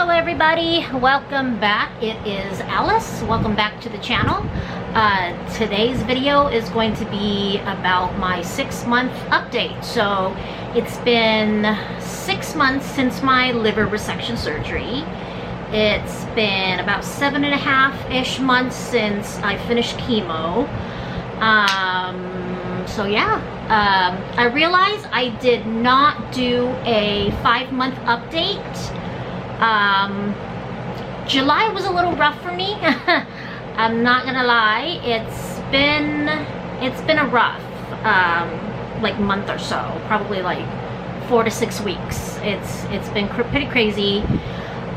Hello everybody, welcome back. It is Alice. Welcome back to the channel. Today's video is going to be about my 6-month update. So it's been 6 months since my liver resection surgery. It's been about 7.5-ish months since I finished chemo. So yeah, I realized I did not do a 5-month update. July was a little rough for me. I'm not gonna lie. It's been a rough like month or so, probably like 4 to 6 weeks. It's been pretty crazy.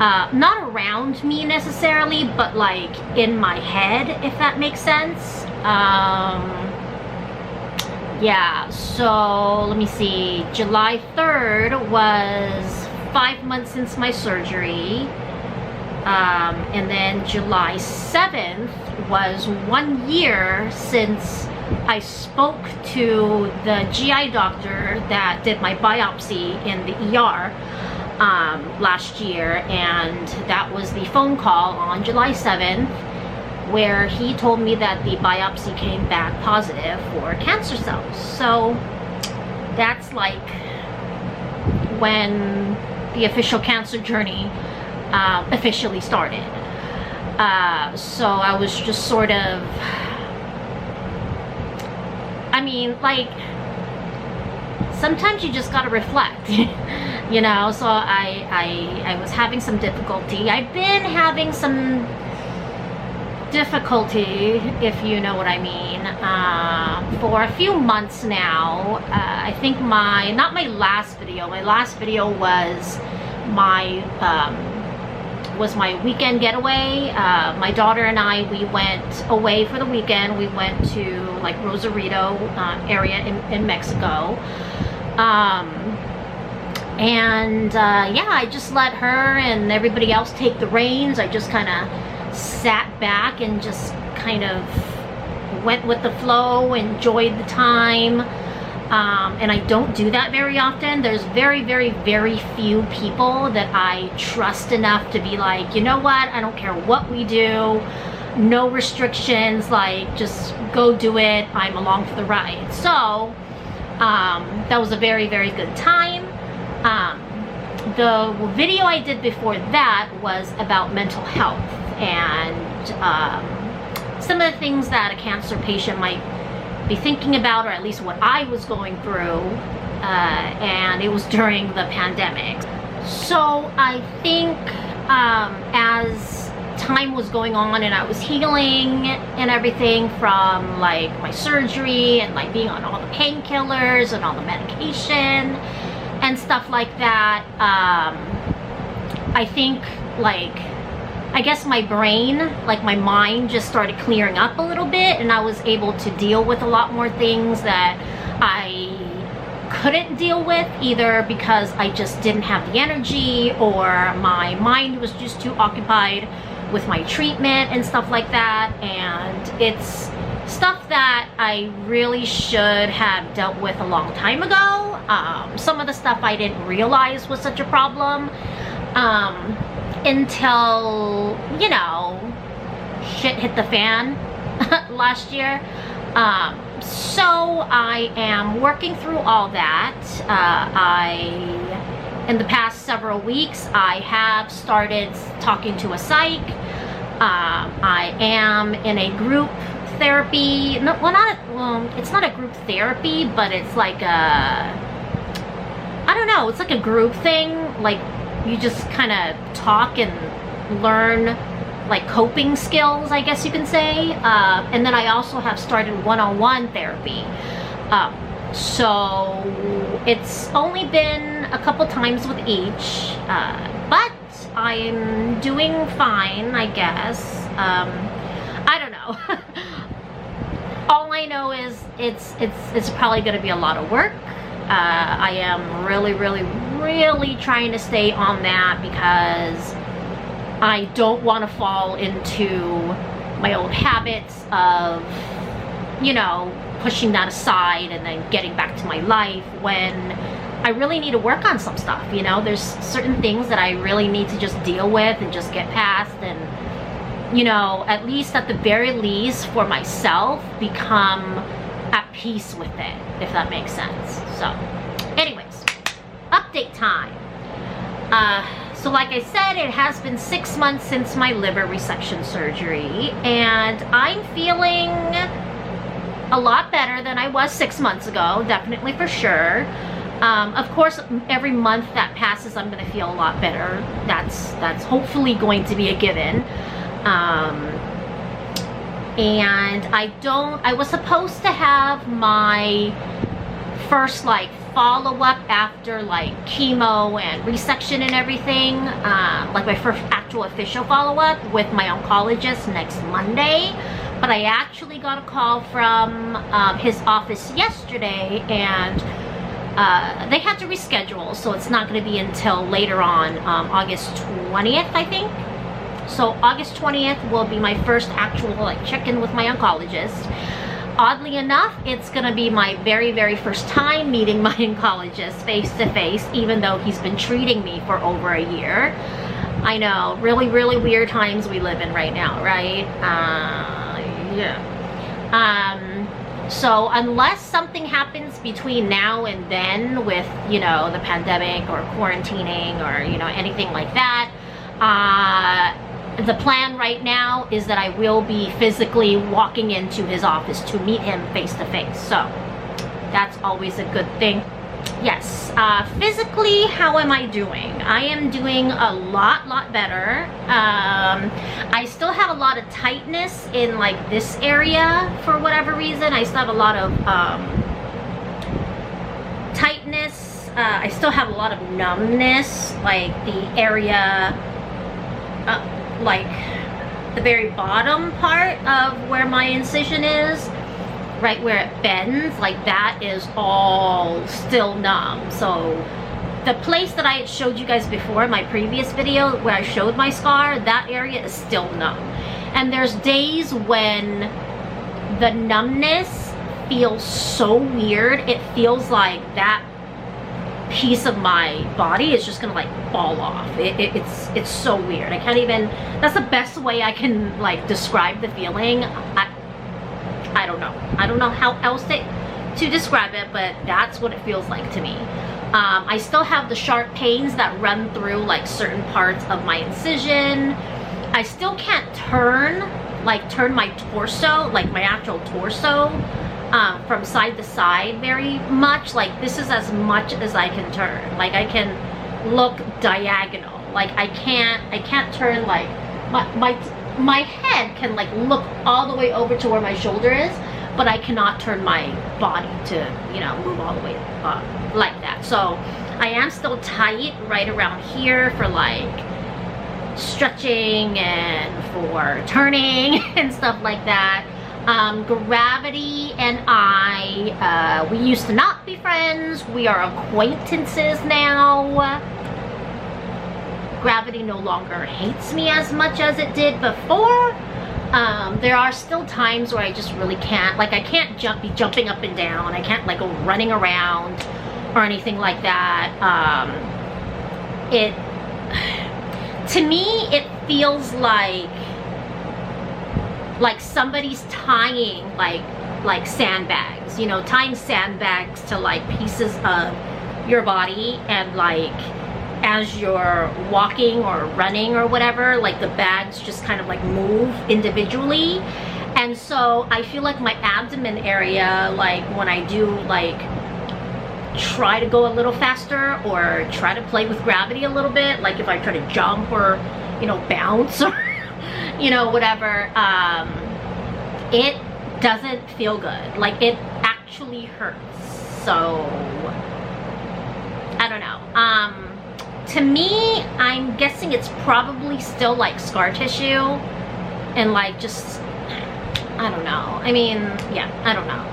Not around me necessarily, but like in my head, if that makes sense. Yeah, so let me see. July 3rd was 5 months since my surgery. And then July 7th was 1 year since I spoke to the GI doctor that did my biopsy in the ER last year, and that was the phone call on July 7th where he told me that the biopsy came back positive for cancer cells. So that's like when the official cancer journey officially started. So I was just sort of, I mean, like, sometimes you just gotta reflect, you know. So I was having some difficulty. I've been having some difficulty, if you know what I mean, for a few months now. I think not my last video. My last video was my weekend getaway. My daughter and I, we went away for the weekend. We went to like Rosarito area in Mexico. Yeah, I just let her and everybody else take the reins. I just kind of sat back and just kind of went with the flow, enjoyed the time. And I don't do that very often. There's very, very, very few people that I trust enough to be like, you know what, I don't care what we do, no restrictions, like just go do it, I'm along for the ride. So that was a very, very good time. The video I did before that was about mental health and some of the things that a cancer patient might be thinking about, or at least what I was going through, and it was during the pandemic. So I think as time was going on and I was healing and everything from like my surgery and like being on all the painkillers and all the medication and stuff like that, I think, like, I guess my brain, like my mind, just started clearing up a little bit, and I was able to deal with a lot more things that I couldn't deal with, either because I just didn't have the energy, or my mind was just too occupied with my treatment and stuff like that. And it's stuff that I really should have dealt with a long time ago. Some of the stuff I didn't realize was such a problem until, you know, shit hit the fan last year. So I am working through all that. In the past several weeks, I have started talking to a psych. I am in a group therapy. It's not a group therapy, but it's like I don't know, it's like a group thing. Like, you just kind of talk and learn like coping skills, I guess you can say. And then I also have started one-on-one therapy. So it's only been a couple times with each, but I'm doing fine, I guess. I don't know. All I know is it's probably going to be a lot of work. I am really trying to stay on that because I don't want to fall into my old habits of, you know, pushing that aside and then getting back to my life when I really need to work on some stuff, you know. There's certain things that I really need to just deal with and just get past, and, you know, at least at the very least for myself, become at peace with it, if that makes sense. So anyways, update time. So like I said, it has been 6 months since my liver resection surgery, and I'm feeling a lot better than I was 6 months ago, definitely, for sure. Of course, every month that passes, I'm going to feel a lot better. That's hopefully going to be a given. And I was supposed to have my first like follow-up after like chemo and resection and everything, like my first actual official follow-up with my oncologist next Monday. But I actually got a call from his office yesterday, and they had to reschedule, so it's not going to be until later on, August 20th, I think. So August 20th will be my first actual like check-in with my oncologist. Oddly enough, it's gonna be my very, very first time meeting my oncologist face to face, even though he's been treating me for over a year. I know, really, really weird times we live in right now, right? Yeah. So unless something happens between now and then with, you know, the pandemic or quarantining or, you know, anything like that, the plan right now is that I will be physically walking into his office to meet him face to face. So that's always a good thing. Yes, physically, how am I doing? I am doing a lot better. I still have a lot of tightness in like this area for whatever reason. I still have a lot of tightness. I still have a lot of numbness, like the area, like the very bottom part of where my incision is, right where it bends, like that is all still numb. So the place that I had showed you guys before in my previous video where I showed my scar, that area is still numb. And there's days when the numbness feels so weird. It feels like that piece of my body is just gonna like fall off. It's so weird. I can't even, that's the best way I can like describe the feeling. I don't know. I don't know how else to describe it, but that's what it feels like to me. I still have the sharp pains that run through like certain parts of my incision. I still can't turn my torso, like my actual torso, from side to side very much. Like this is as much as I can turn. Like I can look diagonal. Like I can't turn, like my head can like look all the way over to where my shoulder is, but I cannot turn my body to, you know, move all the way like that. So I am still tight right around here for like stretching and for turning and stuff like that. Gravity and I, we used to not be friends. We are acquaintances now. Gravity no longer hates me as much as it did before. There are still times where I just really can't, like I can't be jumping up and down. I can't like go running around or anything like that. To me, it feels like somebody's tying like sandbags, you know, tying sandbags to like pieces of your body, and like as you're walking or running or whatever, like the bags just kind of like move individually. And so I feel like my abdomen area, like when I do like try to go a little faster or try to play with gravity a little bit, like if I try to jump or, you know, bounce or you know, whatever, it doesn't feel good. Like it actually hurts. So I don't know. To me, I'm guessing it's probably still like scar tissue and like just, I don't know. I mean, yeah, I don't know.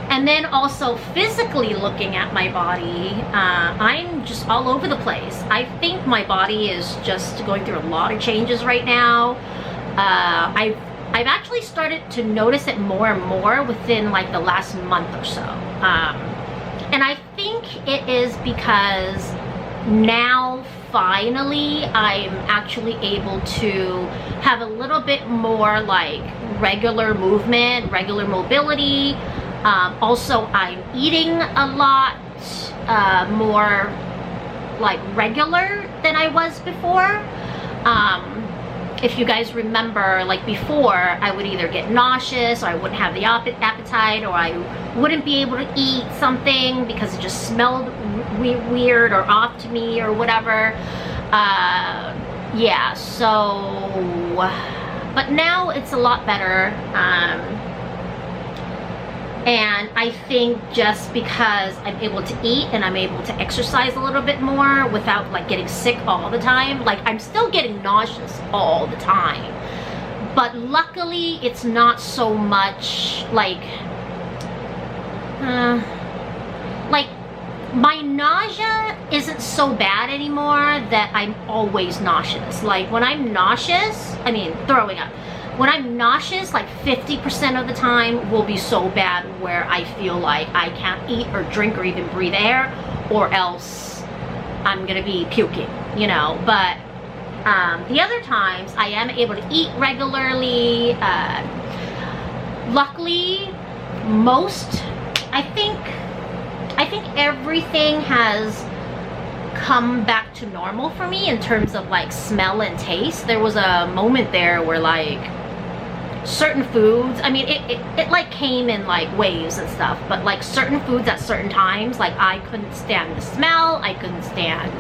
And then also physically looking at my body, I'm just all over the place. I think my body is just going through a lot of changes right now. I've actually started to notice it more and more within like the last month or so. And I think think it is because now finally I'm actually able to have a little bit more like regular movement, regular mobility. Also, I'm eating a lot more like regular than I was before. If you guys remember, like before, I would either get nauseous, or I wouldn't have the appetite, or I wouldn't be able to eat something because it just smelled weird or off to me or whatever. Yeah, so, but now it's a lot better. And I think just because I'm able to eat and I'm able to exercise a little bit more without like getting sick all the time. Like, I'm still getting nauseous all the time, but luckily it's not so much like my nausea isn't so bad anymore that I'm always nauseous. Like when I'm nauseous, I mean throwing up. When I'm nauseous, like 50% of the time will be so bad where I feel like I can't eat or drink or even breathe air, or else I'm gonna be puking, you know. But the other times I am able to eat regularly. Luckily, I think everything has come back to normal for me in terms of like smell and taste. There was a moment there where like certain foods, I mean it like came in like waves and stuff, but like certain foods at certain times, like I couldn't stand the smell, I couldn't stand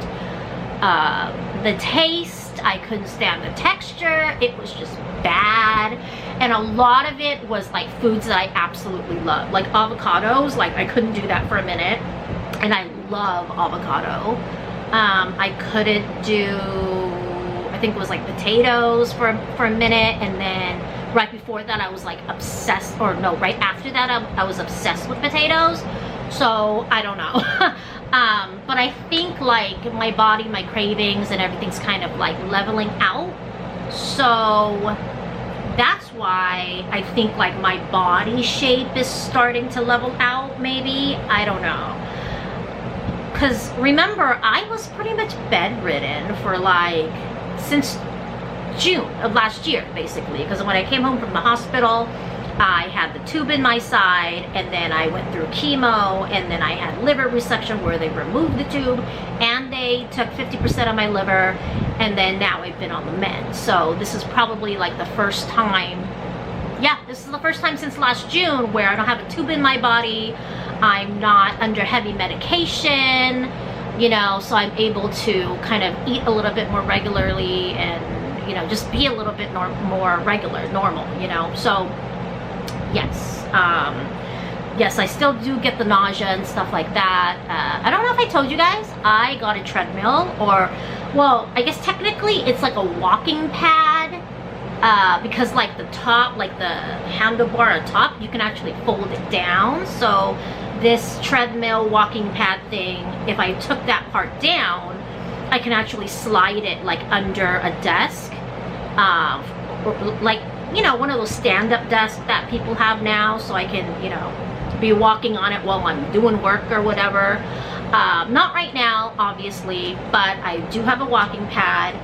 the taste, I couldn't stand the texture. It was just bad. And a lot of it was like foods that I absolutely love, like avocados. Like I couldn't do that for a minute, and I love avocado. I couldn't do, I think it was like potatoes for a minute, and then right before that I was like obsessed, or no, right after that I was obsessed with potatoes. So I don't know. But I think like my body, my cravings and everything's kind of like leveling out. So that's why I think like my body shape is starting to level out, maybe. I don't know. Because remember, I was pretty much bedridden for like since June of last year, basically. Because when I came home from the hospital, I had the tube in my side, and then I went through chemo, and then I had liver resection where they removed the tube and they took 50% of my liver, and then now I've been on the mend. So this is probably like the first time, yeah, this is the first time since last June where I don't have a tube in my body. I'm not under heavy medication, you know, so I'm able to kind of eat a little bit more regularly and, you know, just be a little bit more regular, normal, you know. So yes, yes, I still do get the nausea and stuff like that. I don't know if I told you guys, I got a treadmill, or, well, I guess technically it's like a walking pad, because like the top, like the handlebar on top, you can actually fold it down. So this treadmill walking pad thing, if I took that part down, I can actually slide it like under a desk, or like, you know, one of those stand-up desks that people have now, so I can, you know, be walking on it while I'm doing work or whatever. Not right now, obviously, but I do have a walking pad.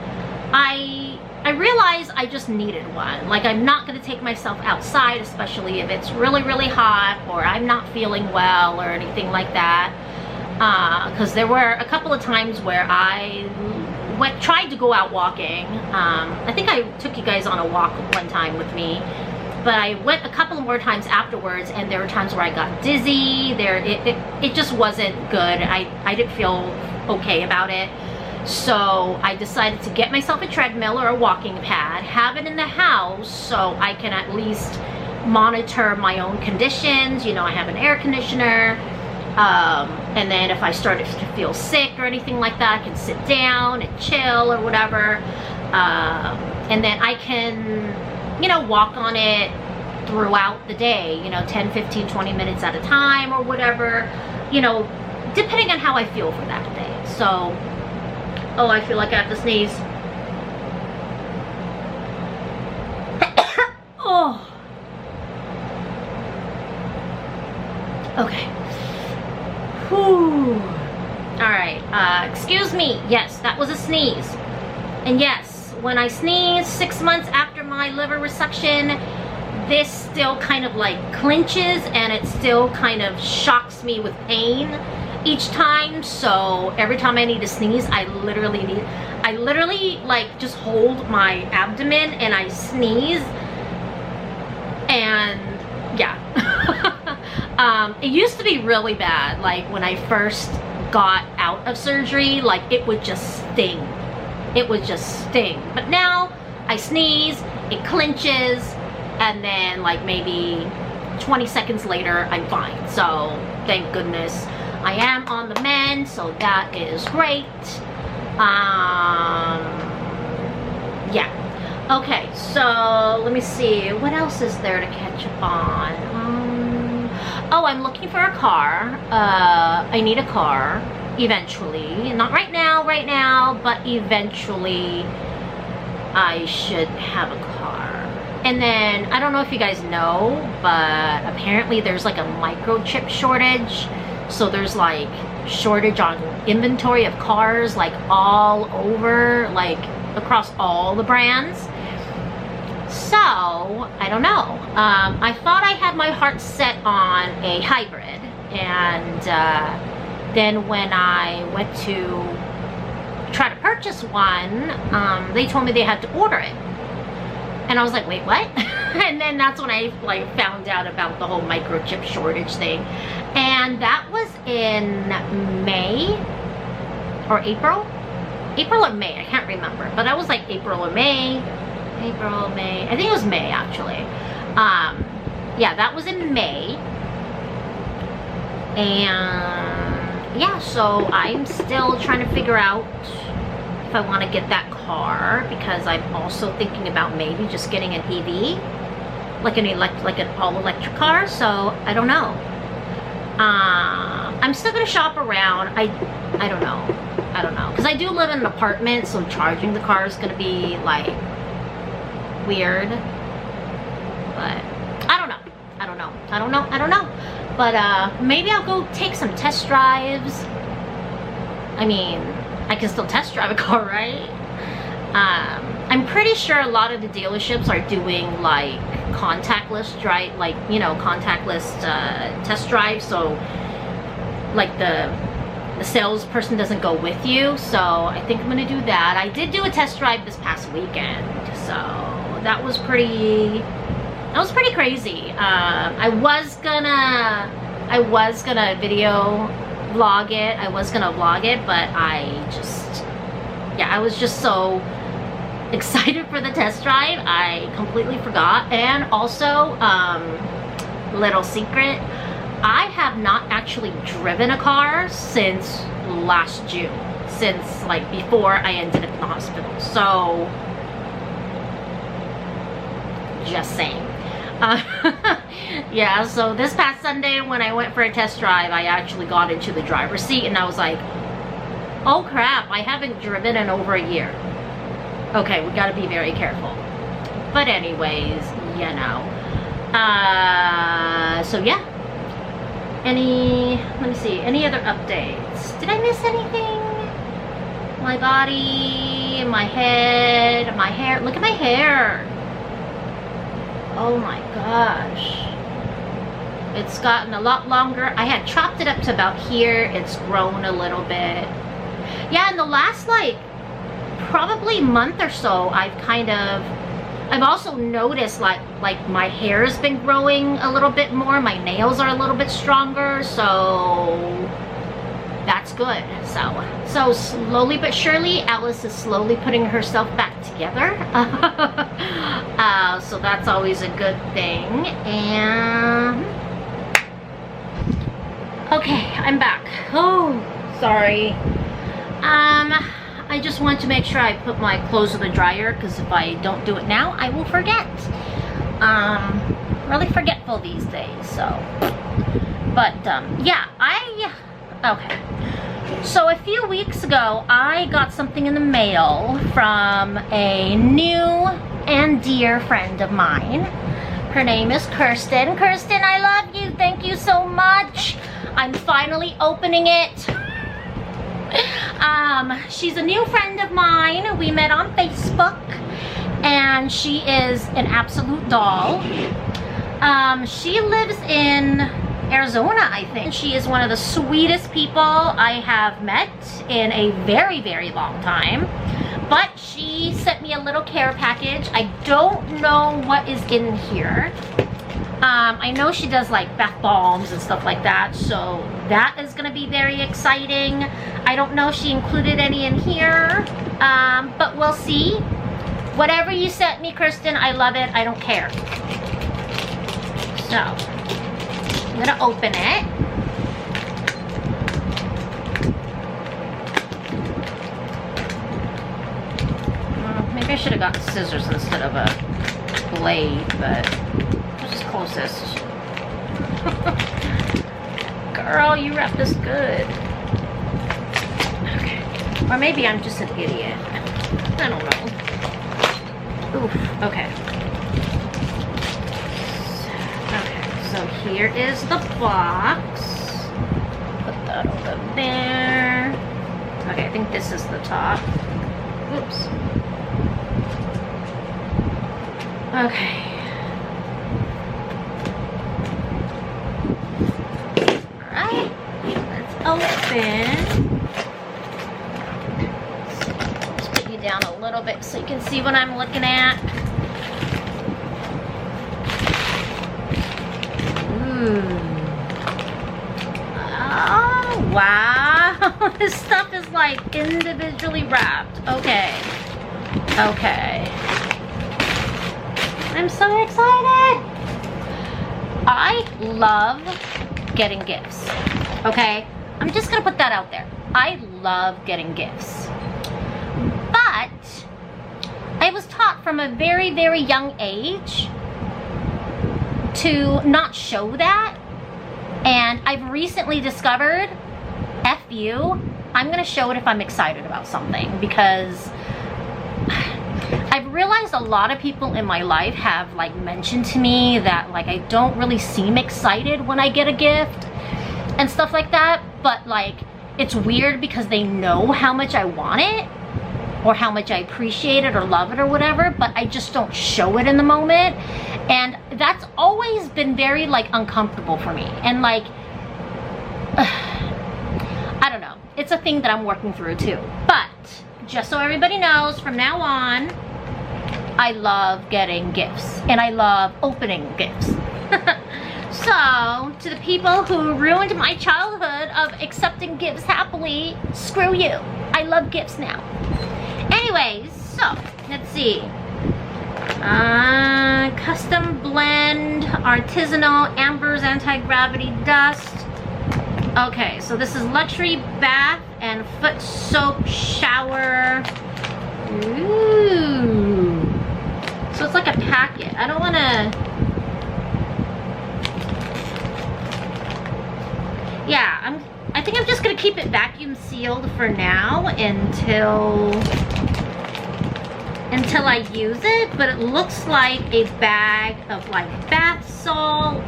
I realized I just needed one. Like, I'm not going to take myself outside, especially if it's really, really hot, or I'm not feeling well or anything like that. Because there were a couple of times where I tried to go out walking. I think I took you guys on a walk one time with me, but I went a couple more times afterwards, and there were times where I got dizzy. It just wasn't good. I didn't feel okay about it. So I decided to get myself a treadmill or a walking pad, have it in the house so I can at least monitor my own conditions. You know, I have an air conditioner. And then if I started to feel sick or anything like that, I can sit down and chill or whatever. And then I can, you know, walk on it throughout the day, you know, 10, 15, 20 minutes at a time or whatever, you know, depending on how I feel for that day. So, oh, I feel like I have to sneeze. Oh. Okay. Whew. Excuse me. Yes, that was a sneeze. And yes, when I sneeze 6 months after my liver resection, this still kind of like clinches and it still kind of shocks me with pain each time. So every time I need to sneeze, I literally like just hold my abdomen and I sneeze. And yeah. It used to be really bad. Like when I first got out of surgery, like it would just sting. It would just sting. But now I sneeze, it clinches, and then like maybe 20 seconds later I'm fine. So thank goodness I am on the mend, so that is great. Yeah. Okay, so let me see, what else is there to catch up on? Oh, I'm looking for a car. I need a car eventually. Not right now, but eventually I should have a car. And then, I don't know if you guys know, but apparently there's like a microchip shortage. So there's like shortage on inventory of cars like all over, like across all the brands. So, I don't know. I thought I had my heart set on a hybrid. And then when I went to try to purchase one, they told me they had to order it. And I was like, wait, what? And then that's when I like found out about the whole microchip shortage thing. And that was in May or April? April or May, I can't remember. But that was like April or May. April, May, I think it was May actually. Yeah, that was in May. And yeah, so I'm still trying to figure out if I want to get that car, because I'm also thinking about maybe just getting an EV, like an all-electric car. So I don't know. I'm still gonna shop around. I don't know, because I do live in an apartment, so charging the car is gonna be like weird. But I don't know. But maybe I'll go take some test drives. I mean, I can still test drive a car, right? I'm pretty sure a lot of the dealerships are doing like contactless drive, like, you know, contactless test drive. So like the salesperson doesn't go with you. So I think I'm gonna do that. I did do a test drive this past weekend, so that was pretty crazy. I was gonna video vlog it. I was gonna vlog it, but I was just so excited for the test drive, I completely forgot. And also, little secret, I have not actually driven a car since last June, since like before I ended up in the hospital. So just saying. Yeah, so this past Sunday when I went for a test drive, I actually got into the driver's seat and I was like, oh crap, I haven't driven in over a year. Okay, we gotta be very careful. But anyways, you know. So yeah. Let me see, any other updates? Did I miss anything? My body, my head, my hair. Look at my hair. Oh my gosh. It's gotten a lot longer. I had chopped it up to about here. It's grown a little bit. Yeah, in the last like probably month or so, I've also noticed like my hair has been growing a little bit more. My nails are a little bit stronger, so that's good. So slowly but surely, Alice is slowly putting herself back together. So that's always a good thing. And okay, I'm back. Oh, sorry. I just want to make sure I put my clothes in the dryer, because if I don't do it now, I will forget. Really forgetful these days, so. But, yeah, okay. So a few weeks ago, I got something in the mail from a new and dear friend of mine. Her name is Kirsten. Kirsten, I love you. Thank you so much. I'm finally opening it. She's a new friend of mine. We met on Facebook, and she is an absolute doll. She lives in Arizona, I think. She is one of the sweetest people I have met in a very, very long time. But she sent me a little care package. I don't know what is in here. I know she does like bath bombs and stuff like that, so that is gonna be very exciting. I don't know if she included any in here, but we'll see. Whatever you sent me, Kirsten, I love it. I don't care. So, I'm gonna open it. Maybe I should have gotten scissors instead of a blade, but which is closest? Girl, you wrap this good. Okay. Or maybe I'm just an idiot. I don't know. Oof, okay. Okay, so here is the box. Put that over there. Okay, I think this is the top. Oops. Okay. Alright, let's open. Let's put you down a little bit so you can see what I'm looking at. Oh, wow. This stuff is like individually wrapped. Okay. Okay. I'm so excited. I love getting gifts. Okay? I'm just gonna put that out there. I love getting gifts. But I was taught from a very, very young age to not show that. And I've recently discovered, F you, I'm gonna show it if I'm excited about something, because I've realized a lot of people in my life have like mentioned to me that like I don't really seem excited when I get a gift and stuff like that, but like it's weird because they know how much I want it or how much I appreciate it or love it or whatever, but I just don't show it in the moment. And that's always been very like uncomfortable for me. And like, I don't know. It's a thing that I'm working through too. But just so everybody knows, from now on, I love getting gifts and I love opening gifts. So, to the people who ruined my childhood of accepting gifts happily, screw you. I love gifts now. Anyways, so, let's see. Custom blend, artisanal, ambers, anti-gravity dust. Okay, so this is luxury bath and foot soap shower. Ooh. So it's like a packet. I don't want to... Yeah, I think I'm just going to keep it vacuum sealed for now until I use it, but it looks like a bag of like bath salts.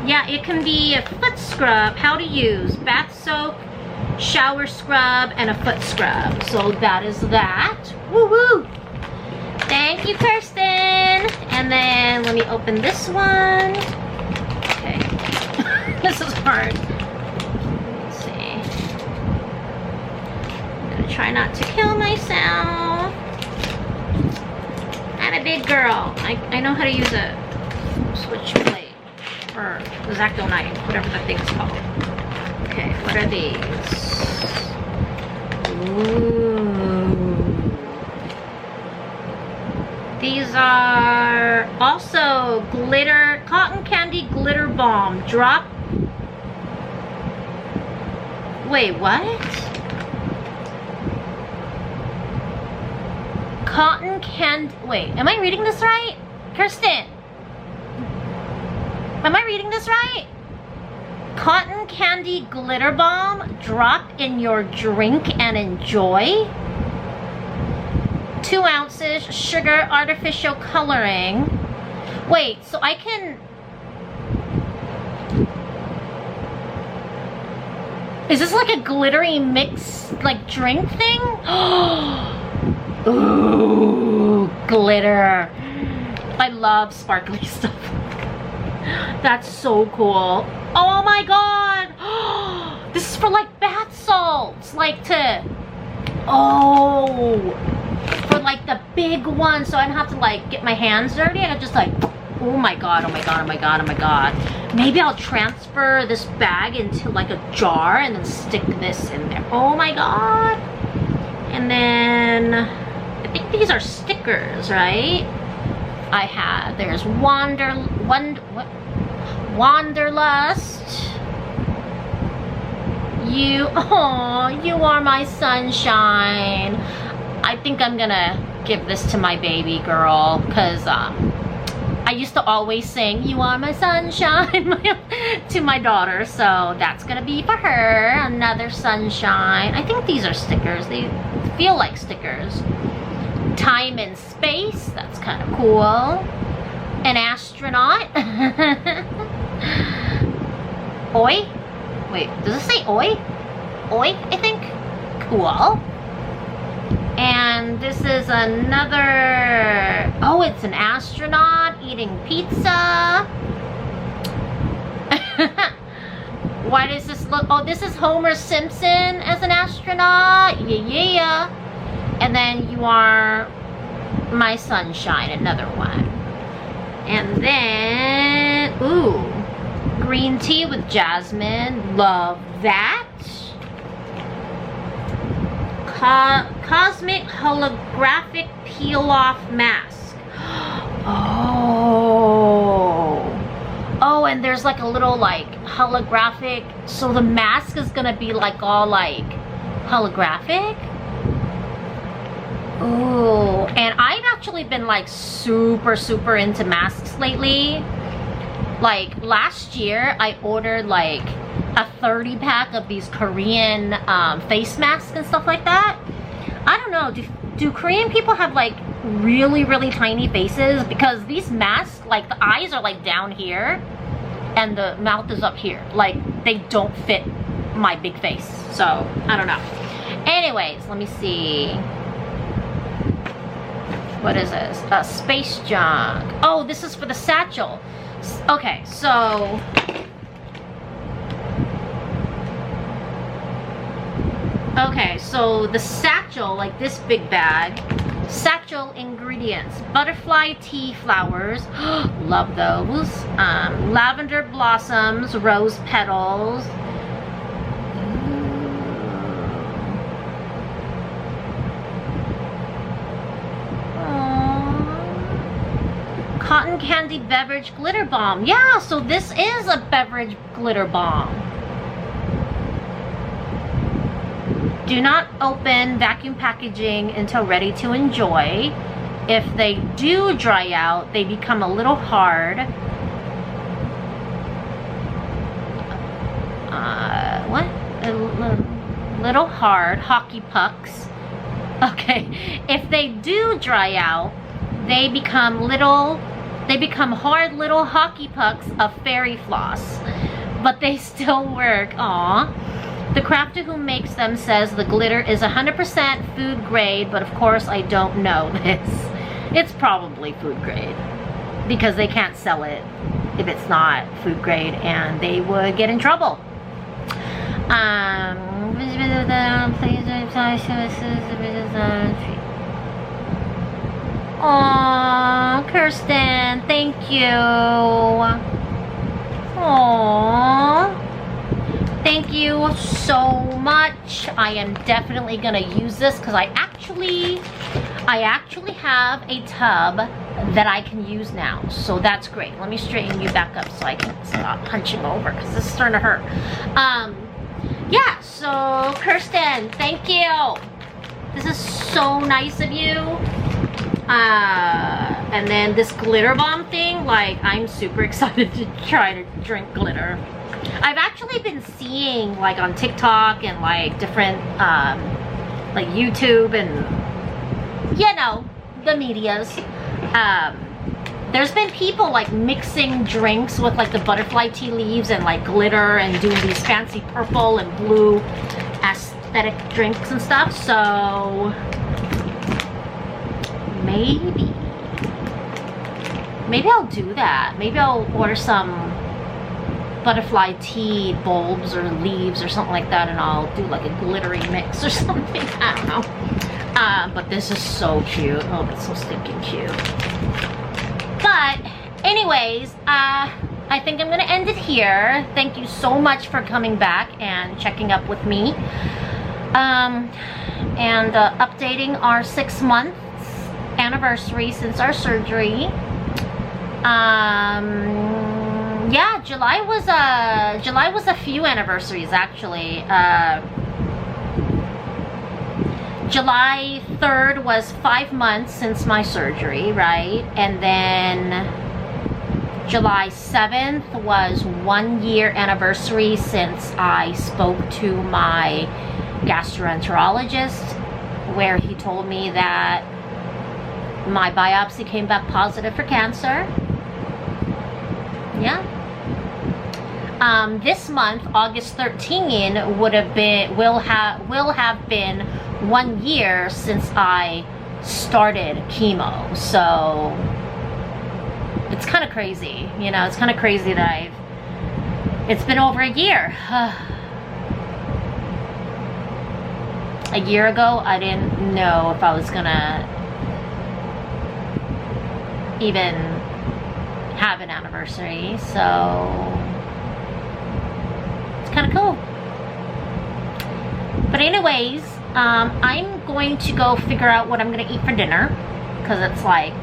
Yeah, it can be a foot scrub. How to use bath soap, shower scrub, and a foot scrub. So that is that. Woohoo! Thank you, Kirsten. And then let me open this one. Okay. This is hard. Let's see. I'm gonna try not to kill myself. I'm a big girl. I know how to use a switchblade. Or X-Acto knife, whatever that thing is called. Okay, what are these? Ooh. These are also glitter, cotton candy glitter balm. Drop. Wait, what? Cotton candy. Wait, am I reading this right? Kirsten. Am I reading this right? Cotton candy glitter balm. Drop in your drink and enjoy. 2 ounces sugar, artificial coloring. Wait, so I can... Is this like a glittery mix, like drink thing? Ooh, glitter. I love sparkly stuff. That's so cool. Oh my god. This is for like bath salts. Like to, oh, for like the big one. So I don't have to like get my hands dirty. I can just like, oh my god, oh my god, oh my god, oh my god. Maybe I'll transfer this bag into like a jar and then stick this in there. Oh my god. And then, I think these are stickers, right? I have, there's Wanderlust. You are my sunshine. I think I'm gonna give this to my baby girl, because I used to always sing "You Are My Sunshine" to my daughter, so that's gonna be for her. Another sunshine. I think these are stickers. They feel like stickers. Time and space. That's kind of cool. An astronaut. Oi? Wait, does it say oi? Oi, I think. Cool. And this is another, oh, it's an astronaut eating pizza. Why does this look, oh, this is Homer Simpson as an astronaut. Yeah. And then You Are My Sunshine, another one. And then, ooh, green tea with jasmine. Love that. Cosmic holographic peel-off mask. Oh, and there's like a little like holographic, so the mask is gonna be like all like holographic. Oh, and I've actually been like super into masks lately. Like last year I ordered like a 30 pack of these Korean face masks and stuff like that. I don't know, do Korean people have like really tiny faces? Because these masks, like the eyes are like down here and the mouth is up here. Like they don't fit my big face. So I don't know. Anyways, let me see. What is this? A space jug. Oh, this is for the satchel. Okay, so the satchel, like this big bag, satchel ingredients: butterfly tea flowers, love those, lavender blossoms, rose petals, cotton candy beverage glitter bomb. Yeah, so this is a beverage glitter bomb. Do not open vacuum packaging until ready to enjoy. If they do dry out, they become a little hard. What? A little hard hockey pucks. Okay, if they do dry out, they become hard little hockey pucks of fairy floss, but they still work. Aw. The crafter who makes them says the glitter is 100% food grade, but of course I don't know this. It's probably food grade because they can't sell it if it's not food grade and they would get in trouble. Aww, Kirsten, thank you. Aww. Thank you so much. I am definitely gonna use this because I actually have a tub that I can use now. So that's great. Let me straighten you back up so I can stop hunching over because this is starting to hurt. Yeah, so Kirsten, thank you. This is so nice of you. And then this glitter bomb thing, like I'm super excited to try to drink glitter. I've actually been seeing like on TikTok and like different like YouTube and you know the medias there's been people like mixing drinks with like the butterfly tea leaves and like glitter and doing these fancy purple and blue aesthetic drinks and stuff. So maybe I'll do that. Maybe I'll order some butterfly tea bulbs or leaves or something like that, and I'll do like a glittery mix or something. I don't know. But this is so cute. Oh, it's so stinking cute. But anyways, I think I'm gonna end it here. Thank you so much for coming back and checking up with me, and updating our 6 months anniversary since our surgery. Yeah, July was a few anniversaries actually. July 3rd was 5 months since my surgery, right? And then July 7th was 1 year anniversary since I spoke to my gastroenterologist, where he told me that my biopsy came back positive for cancer. Yeah. This month, August 13, will have been 1 year since I started chemo. So it's kind of crazy, you know. It's kind of crazy that it's been over a year. A year ago, I didn't know if I was gonna even have an anniversary, so it's kind of cool. But anyways, I'm going to go figure out what I'm gonna eat for dinner, because it's like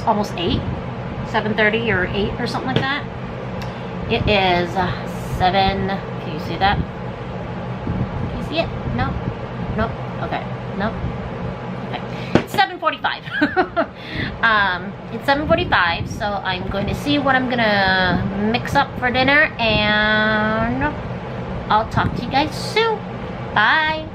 almost 8, 7:30 or 8 or something like that. It is 7. Can you see that? Can you see it? No. Nope. Okay. Nope. Okay. It's 7:45. It's 7:45, so I'm going to see what I'm gonna mix up for dinner, and I'll talk to you guys soon. Bye.